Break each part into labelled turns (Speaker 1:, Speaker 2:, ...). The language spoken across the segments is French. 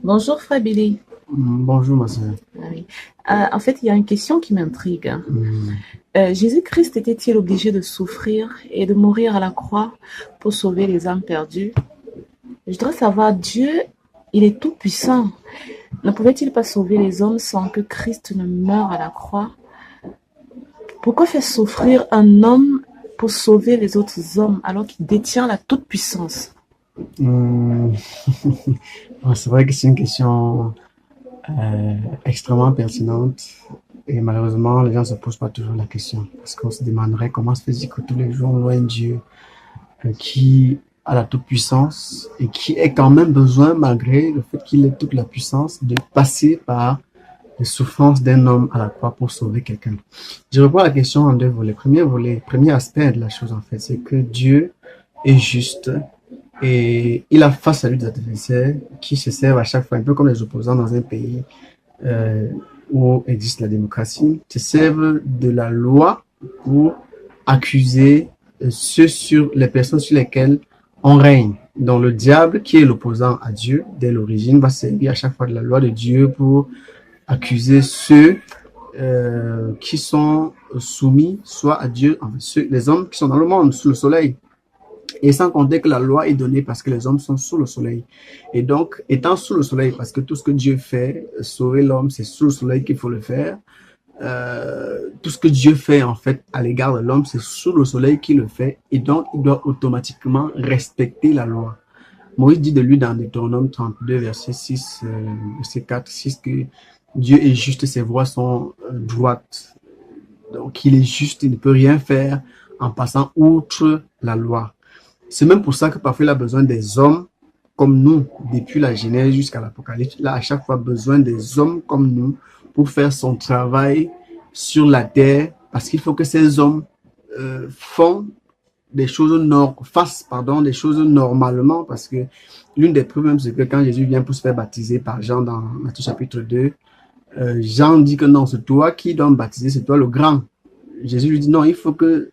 Speaker 1: Bonjour Fabili.
Speaker 2: Bonjour, ma sœur.
Speaker 1: Ah oui. En fait, il y a une question qui m'intrigue.
Speaker 2: Hmm.
Speaker 1: Jésus-Christ était-il obligé de souffrir et de mourir à la croix pour sauver les âmes perdues? Je voudrais savoir, Dieu, il est tout puissant. Ne pouvait-il pas sauver les hommes sans que Christ ne meure à la croix? Pourquoi faire souffrir un homme pour sauver les autres hommes alors qu'il détient la toute-puissance?
Speaker 2: Hmm. Bon, c'est vrai que c'est une question extrêmement pertinente et malheureusement, les gens ne se posent pas toujours la question parce qu'on se demanderait comment se fait-il que tous les jours, on voit un Dieu qui a la toute-puissance et qui est quand même besoin, malgré le fait qu'il ait toute la puissance, de passer par les souffrances d'un homme à la croix pour sauver quelqu'un. Je reprends la question en deux volets. Premier volet, premier aspect de la chose en fait, c'est que Dieu est juste et il a face à lui des adversaires qui se servent à chaque fois, un peu comme les opposants dans un pays euh, où existe la démocratie, se servent de la loi pour accuser ceux sur les personnes sur lesquelles on règne. Donc le diable, qui est l'opposant à Dieu dès l'origine, va servir à chaque fois de la loi de Dieu pour accuser ceux qui sont soumis soit à Dieu, enfin, les hommes qui sont dans le monde, sous le soleil. Et sans compter que la loi est donnée parce que les hommes sont sous le soleil. Et donc, étant sous le soleil, parce que tout ce que Dieu fait, sauver l'homme, c'est sous le soleil qu'il faut le faire. Tout ce que Dieu fait, en fait, à l'égard de l'homme, c'est sous le soleil qu'il le fait. Et donc, il doit automatiquement respecter la loi. Moïse dit de lui dans Deutéronome 32, verset 6, verset 4, 6, que Dieu est juste, ses voies sont droites. Donc, il est juste, il ne peut rien faire en passant outre la loi. C'est même pour ça que parfois il a besoin des hommes comme nous, depuis la Genèse jusqu'à l'Apocalypse. Il a à chaque fois besoin des hommes comme nous pour faire son travail sur la terre, parce qu'il faut que ces hommes font des choses fassent des choses normalement, parce que l'une des preuves même, c'est que quand Jésus vient pour se faire baptiser par Jean dans Matthieu chapitre 2, Jean dit que non, c'est toi qui dois me baptiser, c'est toi le grand. Jésus lui dit non, il faut que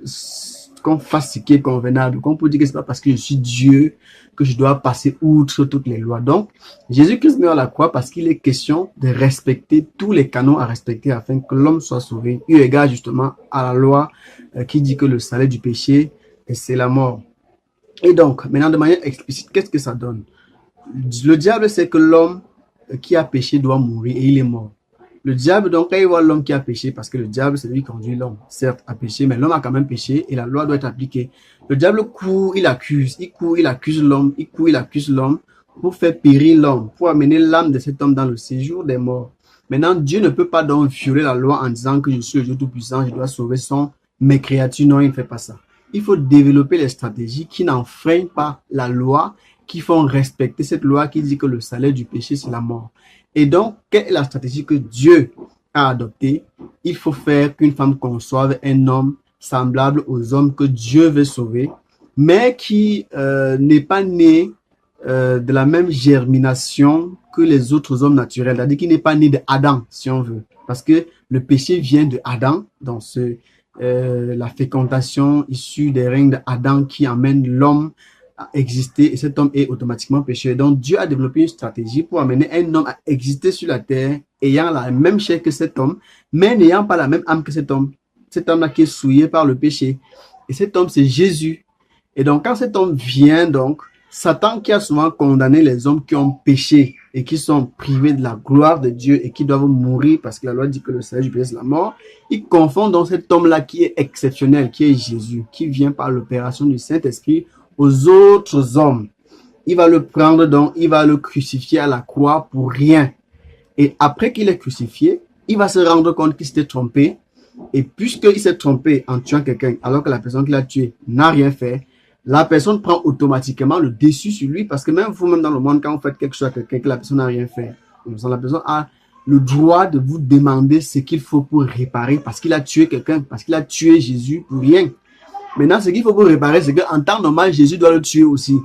Speaker 2: qu'on fasse ce qui est convenable, qu'on peut dire que c'est pas parce que je suis Dieu que je dois passer outre toutes les lois. Donc, Jésus-Christ meurt à la croix parce qu'il est question de respecter tous les canons à respecter afin que l'homme soit sauvé, eu égard justement à la loi qui dit que le salaire du péché, c'est la mort. Et donc, maintenant, de manière explicite, qu'est-ce que ça donne? Le diable sait que l'homme qui a péché doit mourir et il est mort. Le diable, donc, quand il voit l'homme qui a péché, parce que le diable, c'est lui qui conduit l'homme, certes, à pécher, mais l'homme a quand même péché et la loi doit être appliquée. Le diable court, il accuse, il court, il accuse l'homme, il court, il accuse l'homme pour faire périr l'homme, pour amener l'âme de cet homme dans le séjour des morts. Maintenant, Dieu ne peut pas donc violer la loi en disant que je suis le Dieu Tout-Puissant, je dois sauver mes créatures. Non, il ne fait pas ça. Il faut développer les stratégies qui n'enfreignent pas la loi, qui font respecter cette loi qui dit que le salaire du péché, c'est la mort. Et donc, quelle est la stratégie que Dieu a adoptée? Il faut faire qu'une femme conçoive un homme semblable aux hommes que Dieu veut sauver, mais qui n'est pas né de la même germination que les autres hommes naturels, c'est-à-dire qui n'est pas né d'Adam, si on veut. Parce que le péché vient de Adam, dans la fécondation issue des règnes d'Adam qui amène l'homme à exister et cet homme est automatiquement pécheur. Donc Dieu a développé une stratégie pour amener un homme à exister sur la terre ayant la même chair que cet homme, mais n'ayant pas la même âme que cet homme. Cet homme-là qui est souillé par le péché. Et cet homme, c'est Jésus. Et donc quand cet homme vient, donc, Satan qui a souvent condamné les hommes qui ont péché et qui sont privés de la gloire de Dieu et qui doivent mourir parce que la loi dit que le salaire du péché c'est la mort, il confond donc cet homme-là qui est exceptionnel, qui est Jésus, qui vient par l'opération du Saint-Esprit aux autres hommes. Il va le prendre donc, il va le crucifier à la croix pour rien. Et après qu'il est crucifié, il va se rendre compte qu'il s'était trompé. Et puisqu'il s'est trompé en tuant quelqu'un, alors que la personne qu'il a tué n'a rien fait, la personne prend automatiquement le dessus sur lui, parce que même vous-même dans le monde, quand vous faites quelque chose à quelqu'un, que la personne n'a rien fait, la personne a le droit de vous demander ce qu'il faut pour réparer, parce qu'il a tué quelqu'un, parce qu'il a tué Jésus pour rien. Maintenant, ce qu'il faut pour réparer, c'est qu'en temps normal, Jésus doit le tuer aussi.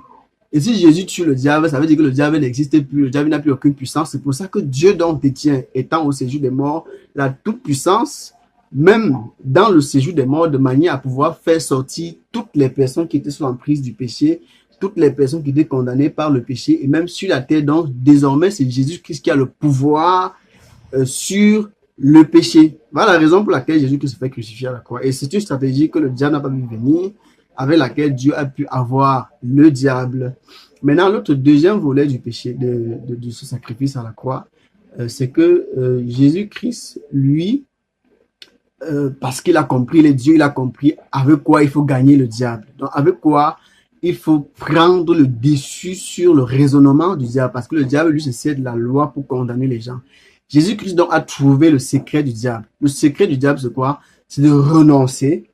Speaker 2: Et si Jésus tue le diable, ça veut dire que le diable n'existe plus, le diable n'a plus aucune puissance. C'est pour ça que Dieu donc détient, étant au séjour des morts, la toute puissance, même dans le séjour des morts, de manière à pouvoir faire sortir toutes les personnes qui étaient sous l'emprise du péché, toutes les personnes qui étaient condamnées par le péché et même sur la terre. Donc, désormais, c'est Jésus-Christ qui a le pouvoir sur le péché. Voilà la raison pour laquelle Jésus-Christ se fait crucifier à la croix. Et c'est une stratégie que le diable n'a pas pu venir, avec laquelle Dieu a pu avoir le diable. Maintenant, l'autre deuxième volet du péché, de ce sacrifice à la croix, c'est que Jésus-Christ, lui, parce qu'il a compris, les dieux, il a compris avec quoi il faut gagner le diable. Donc, avec quoi il faut prendre le dessus sur le raisonnement du diable, parce que le diable, lui, se sert de la loi pour condamner les gens. Jésus-Christ, donc, a trouvé le secret du diable. Le secret du diable, c'est quoi? C'est de renoncer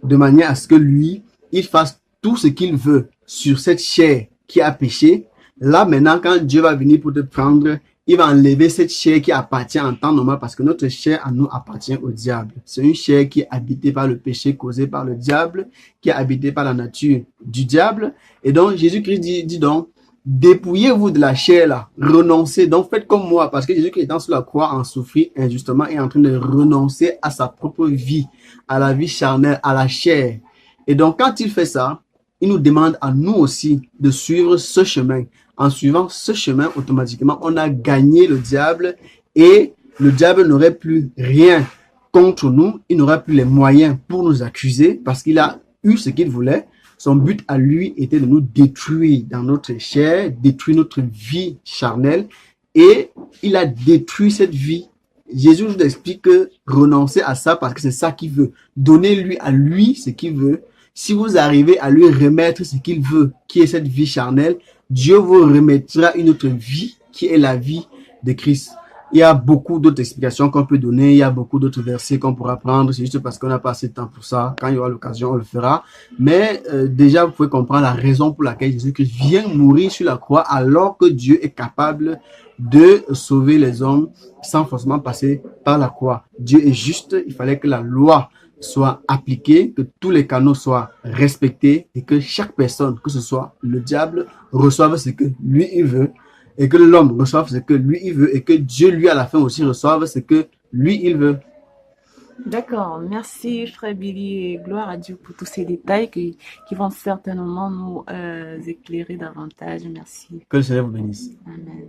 Speaker 2: de manière à ce que lui, il fasse tout ce qu'il veut sur cette chair qui a péché. Là, maintenant, quand Dieu va venir pour te prendre, il va enlever cette chair qui appartient en temps normal parce que notre chair à nous appartient au diable. C'est une chair qui est habitée par le péché causé par le diable, qui est habitée par la nature du diable. Et donc, Jésus-Christ dit donc, dépouillez-vous de la chair là, renoncez. Donc, faites comme moi parce que Jésus-Christ étant sur la croix en souffrir injustement et en train de renoncer à sa propre vie, à la vie charnelle, à la chair. Et donc, quand il fait ça, il nous demande à nous aussi de suivre ce chemin. En suivant ce chemin, automatiquement, on a gagné le diable et le diable n'aurait plus rien contre nous. Il n'aurait plus les moyens pour nous accuser parce qu'il a eu ce qu'il voulait. Son but à lui était de nous détruire dans notre chair, détruire notre vie charnelle et il a détruit cette vie. Jésus nous explique que renoncer à ça parce que c'est ça qu'il veut. Donnez-lui à lui ce qu'il veut. Si vous arrivez à lui remettre ce qu'il veut, qui est cette vie charnelle, Dieu vous remettra une autre vie qui est la vie de Christ. Il y a beaucoup d'autres explications qu'on peut donner, il y a beaucoup d'autres versets qu'on pourra prendre, c'est juste parce qu'on n'a pas assez de temps pour ça. Quand il y aura l'occasion, on le fera. Mais déjà, vous pouvez comprendre la raison pour laquelle Jésus-Christ vient mourir sur la croix alors que Dieu est capable de sauver les hommes sans forcément passer par la croix. Dieu est juste, il fallait que la loi soit appliquée, que tous les canaux soient respectés et que chaque personne, que ce soit le diable, reçoive ce que lui il veut et que l'homme reçoive ce que lui il veut et que Dieu lui à la fin aussi reçoive ce que lui il veut.
Speaker 1: D'accord, merci frère Billy et gloire à Dieu pour tous ces détails qui vont certainement nous éclairer davantage. Merci.
Speaker 2: Que le Seigneur vous bénisse.
Speaker 1: Amen.